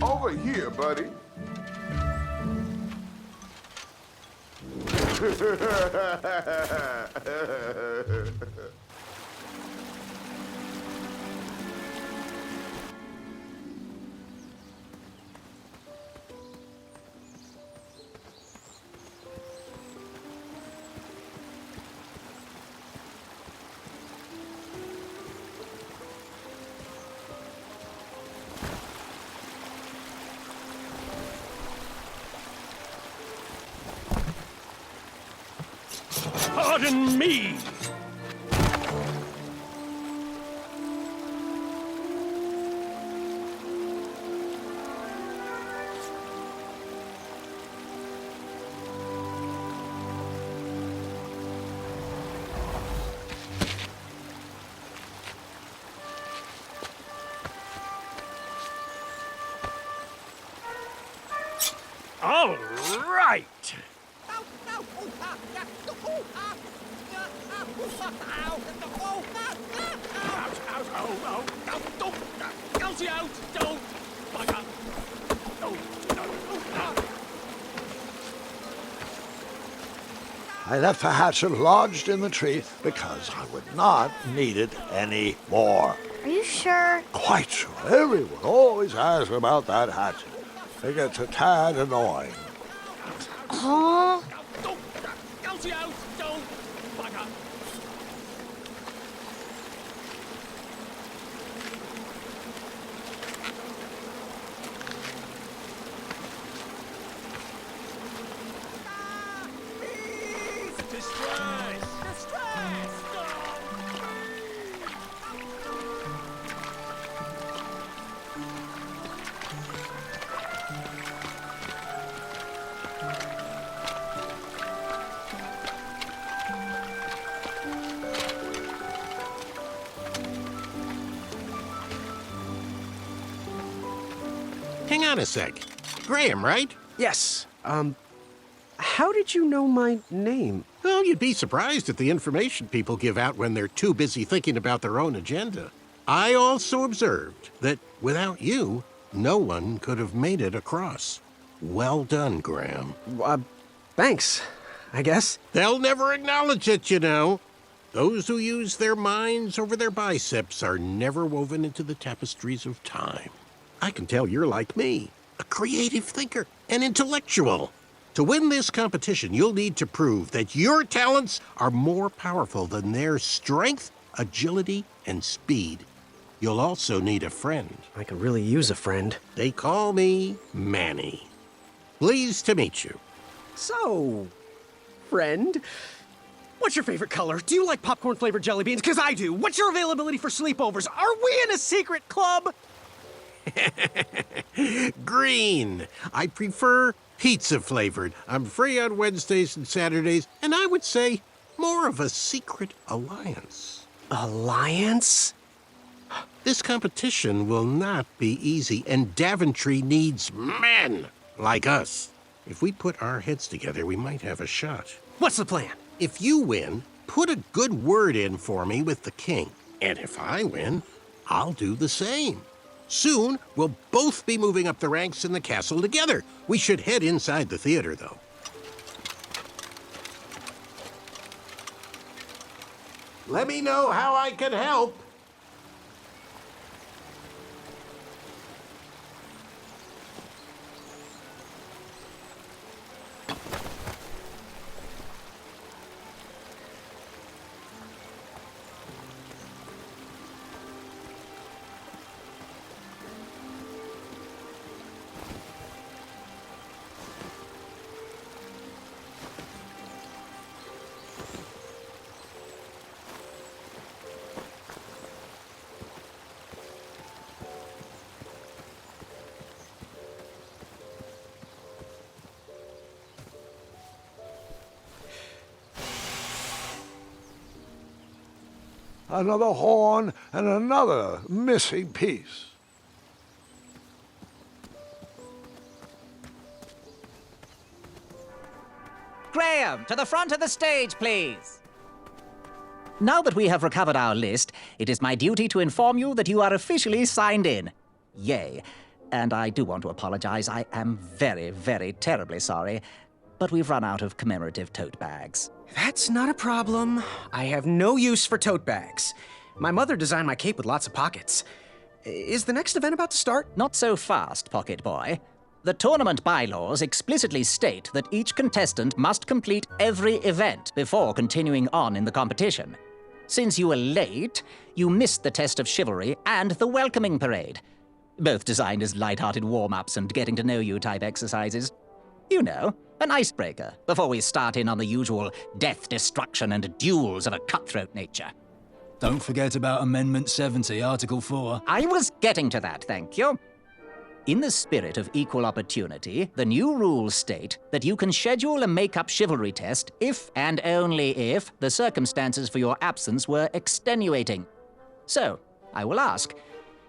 Over here, buddy. Pardon me! All right! I left the hatchet lodged in the tree because I would not need it any more. Are you sure? Quite sure. Everyone always asks about that hatchet. It gets a tad annoying. Huh? Hang on a sec. Graham, right? Yes. How did you know my name? Well, you'd be surprised at the information people give out when they're too busy thinking about their own agenda. I also observed that without you, no one could have made it across. Well done, Graham. Thanks, I guess. They'll never acknowledge it, you know. Those who use their minds over their biceps are never woven into the tapestries of time. I can tell you're like me, a creative thinker, an intellectual. To win this competition, you'll need to prove that your talents are more powerful than their strength, agility, and speed. You'll also need a friend. I could really use a friend. They call me Manny. Pleased to meet you. So, friend, what's your favorite color? Do you like popcorn-flavored jelly beans? Because I do. What's your availability for sleepovers? Are we in a secret club? Green. I prefer pizza-flavored. I'm free on Wednesdays and Saturdays, and I would say more of a secret alliance. Alliance? This competition will not be easy, and Daventry needs men like us. If we put our heads together, we might have a shot. What's the plan? If you win, put a good word in for me with the king. And if I win, I'll do the same. Soon, we'll both be moving up the ranks in the castle together. We should head inside the theater, though. Let me know how I can help. another horn, and another missing piece. Graham, to the front of the stage, please. Now that we have recovered our list, it is my duty to inform you that you are officially signed in. Yay. And I do want to apologize. I am very, very terribly sorry, but we've run out of commemorative tote bags. That's not a problem. I have no use for tote bags. My mother designed my cape with lots of pockets. Is the next event about to start? Not so fast, Pocket Boy. The tournament bylaws explicitly state that each contestant must complete every event before continuing on in the competition. Since you were late, you missed the test of chivalry and the welcoming parade, both designed as light-hearted warm-ups and getting-to-know-you type exercises. You know, an icebreaker before we start in on the usual death, destruction, and duels of a cutthroat nature. Don't forget about Amendment 70, Article 4. I was getting to that, thank you. In the spirit of equal opportunity, the new rules state that you can schedule a make-up chivalry test if and only if the circumstances for your absence were extenuating. So, I will ask,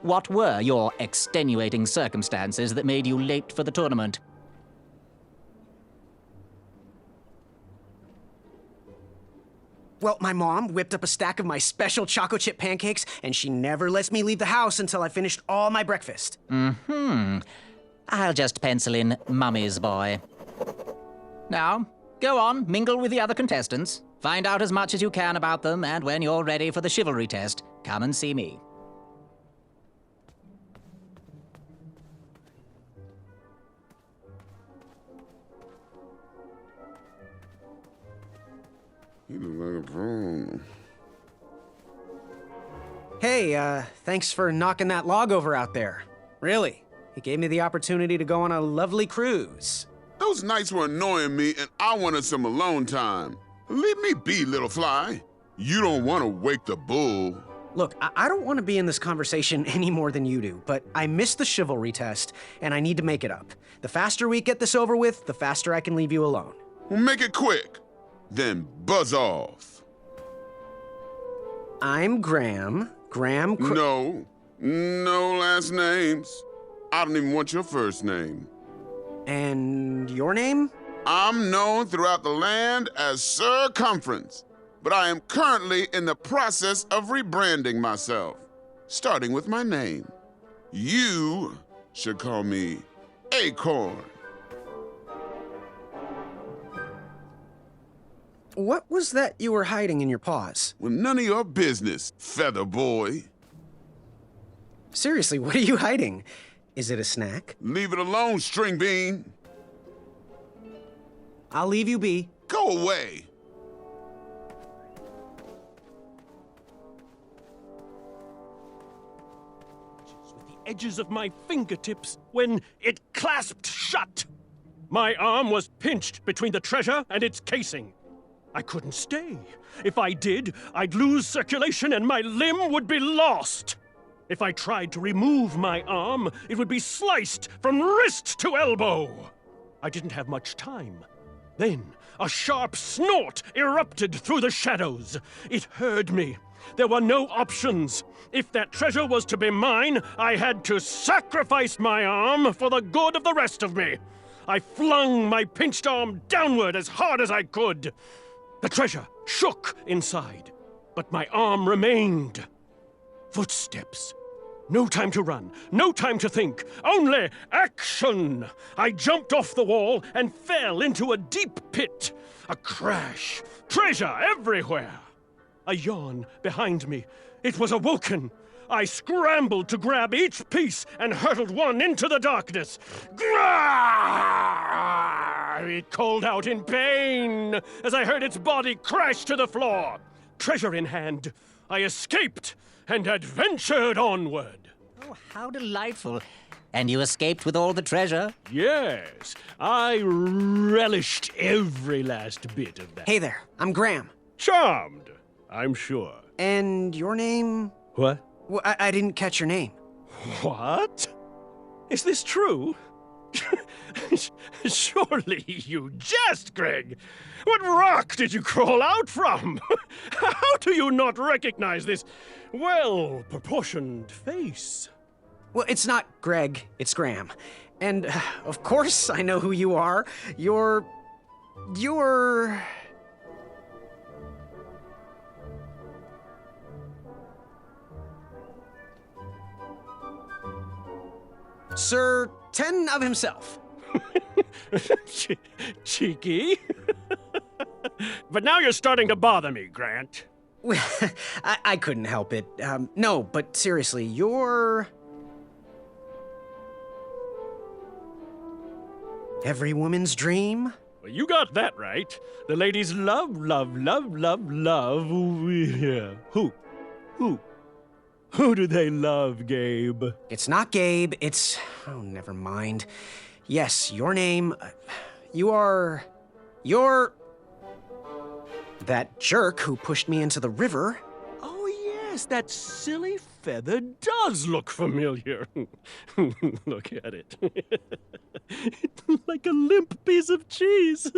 what were your extenuating circumstances that made you late for the tournament? Well, my mom whipped up a stack of my special chocolate chip pancakes, and she never lets me leave the house until I finished all my breakfast. I'll just pencil in Mummy's boy. Now, go on, mingle with the other contestants. Find out as much as you can about them, and when you're ready for the chivalry test, come and see me. He look like a pro. Hey, thanks for knocking that log over out there. Really, it gave me the opportunity to go on a lovely cruise. Those nights were annoying me, and I wanted some alone time. Leave me be, little fly. You don't want to wake the bull. Look, I don't want to be in this conversation any more than you do, but I missed the chivalry test, and I need to make it up. The faster we get this over with, the faster I can leave you alone. Well, make it quick. Then buzz off. I'm Graham. No last names. I don't even want your first name. And your name? I'm known throughout the land as Circumference, but I am currently in the process of rebranding myself, starting with my name. You should call me Acorn. What was that you were hiding in your paws? Well, none of your business, Feather Boy. Seriously, what are you hiding? Is it a snack? Leave it alone, String Bean. I'll leave you be. Go away. With the edges of my fingertips when it clasped shut. My arm was pinched between the treasure and its casing. I couldn't stay. If I did, I'd lose circulation and my limb would be lost. If I tried to remove my arm, it would be sliced from wrist to elbow. I didn't have much time. Then, a sharp snort erupted through the shadows. It heard me. There were no options. If that treasure was to be mine, I had to sacrifice my arm for the good of the rest of me. I flung my pinched arm downward as hard as I could. The treasure shook inside, but my arm remained. Footsteps. No time to run, no time to think, only action! I jumped off the wall and fell into a deep pit. A crash. Treasure everywhere. A yawn behind me. It was awoken. I scrambled to grab each piece and hurtled one into the darkness. Grah! It called out in pain as I heard its body crash to the floor. Treasure in hand, I escaped and adventured onward. Oh, how delightful. And you escaped with all the treasure? Yes, I relished every last bit of that. Hey there, I'm Graham. Charmed, I'm sure. And your name? What? Well, I didn't catch your name. What? Is this true? Surely you jest, Greg. What rock did you crawl out from? How do you not recognize this well-proportioned face? Well, it's not Greg, it's Graham. And, of course, I know who you are. You're... Sir Ten of himself. Cheeky. But now you're starting to bother me, Grant. I couldn't help it. No, but seriously, you're... every woman's dream? Well, you got that right. The ladies love. Yeah. Who do they love, Gabe? It's not Gabe, it's... oh, never mind. Yes, your name... you're... that jerk who pushed me into the river. Oh, yes, that silly feather does look familiar. Look at it. It's like a limp piece of cheese.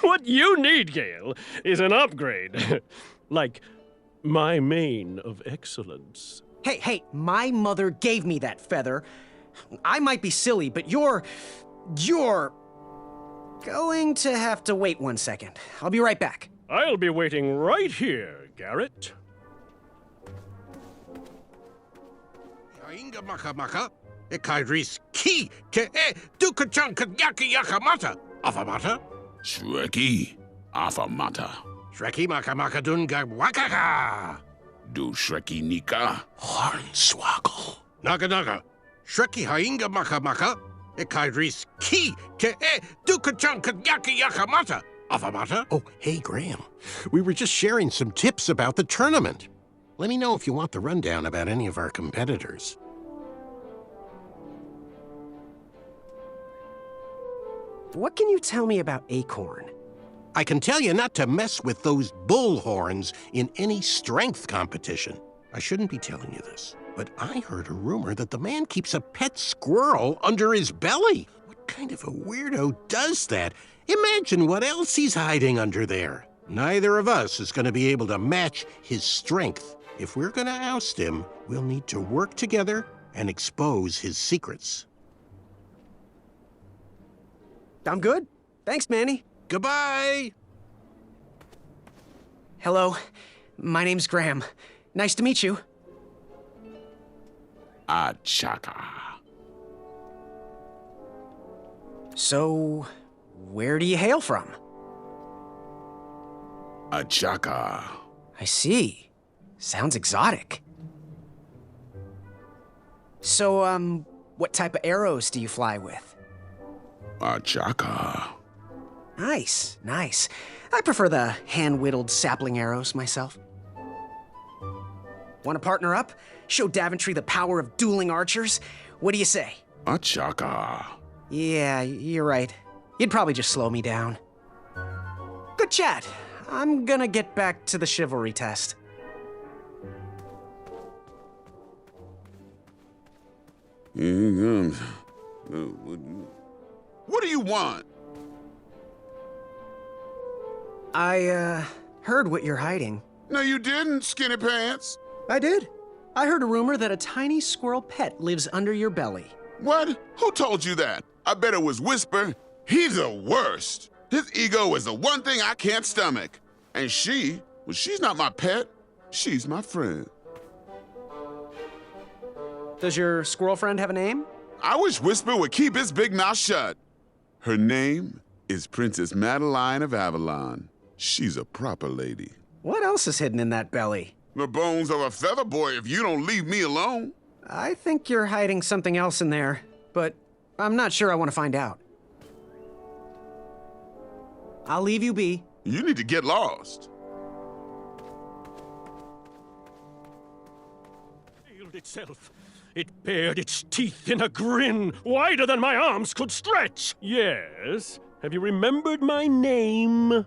What you need, Gale, is an upgrade. Like my mane of excellence. Hey, my mother gave me that feather. I might be silly, but you're going to have to wait 1 second. I'll be right back. I'll be waiting right here, Garrett. Inga maka maka, ekaidris ki ke e dukachan kanyaki yakamata. Afamata? Shreki, afamata. Shreki maka maka dunga wakaka. Do Shreki Nika. Hornswoggle. Naga naga. Shreki hainga maka maka, ekaidris ki ke e dukachan kanyaki yakamata. Afamata? Oh, hey, Graham. We were just sharing some tips about the tournament. Let me know if you want the rundown about any of our competitors. What can you tell me about Acorn? I can tell you not to mess with those bull horns in any strength competition. I shouldn't be telling you this, but I heard a rumor that the man keeps a pet squirrel under his belly. What kind of a weirdo does that? Imagine what else he's hiding under there. Neither of us is going to be able to match his strength. If we're going to oust him, we'll need to work together and expose his secrets. I'm good. Thanks, Manny. Goodbye! Hello, my name's Graham. Nice to meet you. Achaka. So, where do you hail from? Achaka. I see. Sounds exotic. So, what type of arrows do you fly with? Achaka. Nice. I prefer the hand-whittled sapling arrows myself. Want to partner up? Show Daventry the power of dueling archers? What do you say? Achaka. Yeah, you're right. You'd probably just slow me down. Good chat. I'm gonna get back to the chivalry test. What do you want? I, heard what you're hiding. No, you didn't, Skinny Pants. I did. I heard a rumor that a tiny squirrel pet lives under your belly. What? Who told you that? I bet it was Whisper. He's the worst. His ego is the one thing I can't stomach. And she's not my pet. She's my friend. Does your squirrel friend have a name? I wish Whisper would keep his big mouth shut. Her name is Princess Madeline of Avalon. She's a proper lady. What else is hidden in that belly? The bones of a feather boy if you don't leave me alone. I think you're hiding something else in there, but I'm not sure I want to find out. I'll leave you be. You need to get lost. Healed itself. It bared its teeth in a grin wider than my arms could stretch. Yes. Have you remembered my name?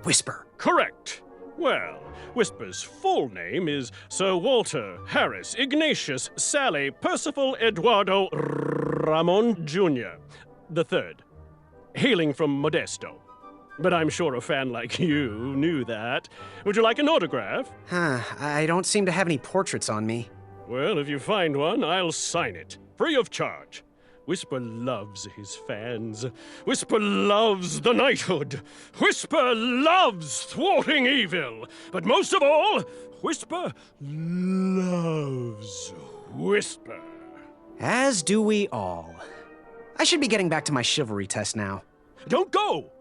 Whisper. Correct. Well, Whisper's full name is Sir Walter Harris Ignatius Sally Percival Eduardo Ramon Jr. the Third, hailing from Modesto. But I'm sure a fan like you knew that. Would you like an autograph? I don't seem to have any portraits on me. Well, if you find one, I'll sign it, free of charge. Whisper loves his fans. Whisper loves the knighthood. Whisper loves thwarting evil. But most of all, Whisper loves Whisper. As do we all. I should be getting back to my chivalry test now. Don't go!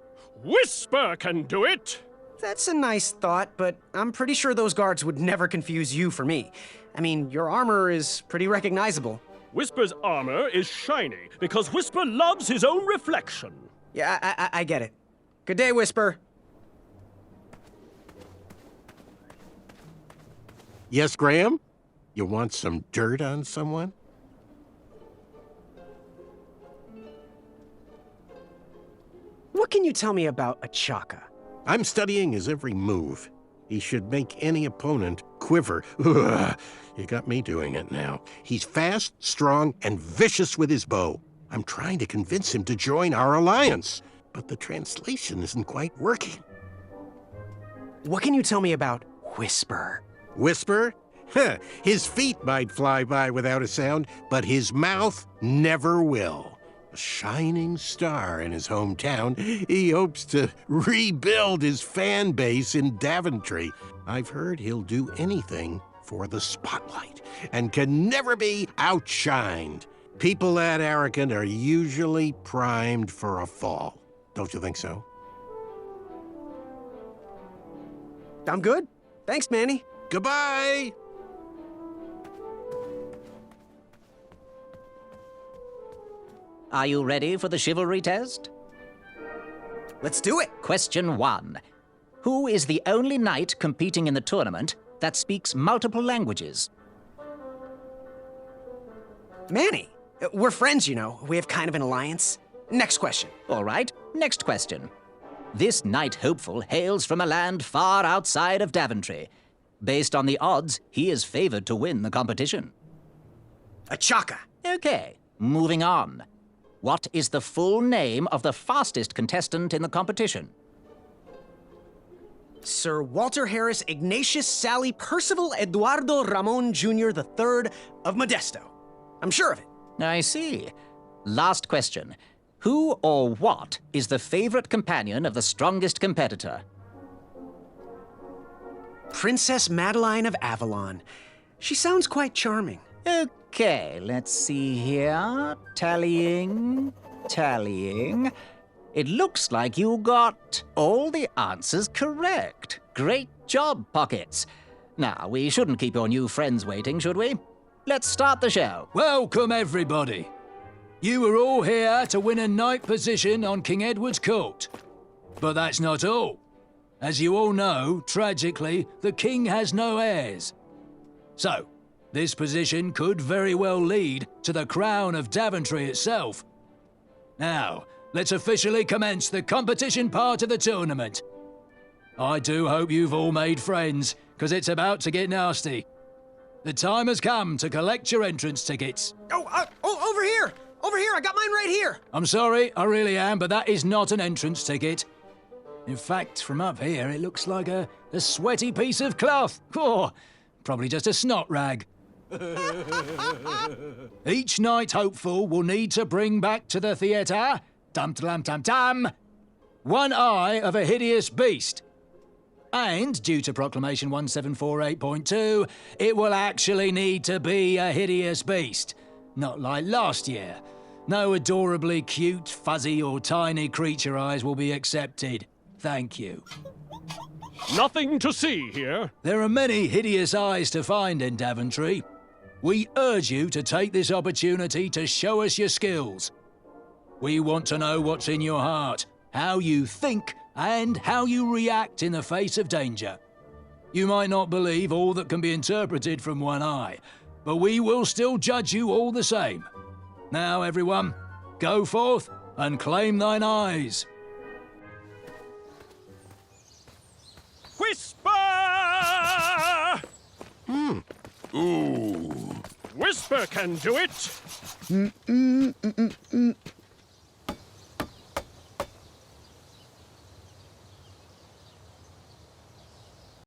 Whisper can do it! That's a nice thought, but I'm pretty sure those guards would never confuse you for me. I mean, your armor is pretty recognizable. Whisper's armor is shiny because Whisper loves his own reflection. Yeah, I get it. Good day, Whisper. Yes, Graham? You want some dirt on someone? What can you tell me about Achaka? I'm studying his every move. He should make any opponent quiver. Ugh, you got me doing it now. He's fast, strong, and vicious with his bow. I'm trying to convince him to join our alliance, but the translation isn't quite working. What can you tell me about Whisper? Whisper? Huh, his feet might fly by without a sound, but his mouth never will. A shining star in his hometown, he hopes to rebuild his fan base in Daventry. I've heard he'll do anything for the spotlight and can never be outshined. People that arrogant are usually primed for a fall. Don't you think so? I'm good. Thanks, Manny. Goodbye! Are you ready for the chivalry test? Let's do it. Question 1. Who is the only knight competing in the tournament that speaks multiple languages? Manny. We're friends, you know. We have kind of an alliance. Next question. All right, next question. This knight hopeful hails from a land far outside of Daventry. Based on the odds, he is favored to win the competition. Achaka. Okay, moving on. What is the full name of the fastest contestant in the competition? Sir Walter Harris Ignatius Sally Percival Eduardo Ramon Jr. the Third of Modesto. I'm sure of it. I see. Last question. Who or what is the favorite companion of the strongest competitor? Princess Madeline of Avalon. She sounds quite charming. Okay, let's see here. Tallying. It looks like you got all the answers correct. Great job, Pockets. Now, we shouldn't keep your new friends waiting, should we? Let's start the show. Welcome, everybody. You are all here to win a knight position on King Edward's court. But that's not all. As you all know, tragically, the king has no heirs. So, this position could very well lead to the crown of Daventry itself. Now, let's officially commence the competition part of the tournament. I do hope you've all made friends, because it's about to get nasty. The time has come to collect your entrance tickets. Over here! Over here! I got mine right here! I'm sorry, I really am, but that is not an entrance ticket. In fact, from up here, it looks like a sweaty piece of cloth. Oh, probably just a snot rag. Each knight hopeful will need to bring back to the theatre, dum-dum-dum-dum, one eye of a hideous beast. And, due to Proclamation 1748.2, it will actually need to be a hideous beast. Not like last year. No adorably cute, fuzzy, or tiny creature eyes will be accepted. Thank you. Nothing to see here. There are many hideous eyes to find in Daventry. We urge you to take this opportunity to show us your skills. We want to know what's in your heart, how you think, and how you react in the face of danger. You might not believe all that can be interpreted from one eye, but we will still judge you all the same. Now, everyone, go forth and claim thine eyes. Whisper! Ooh. Whisper can do it.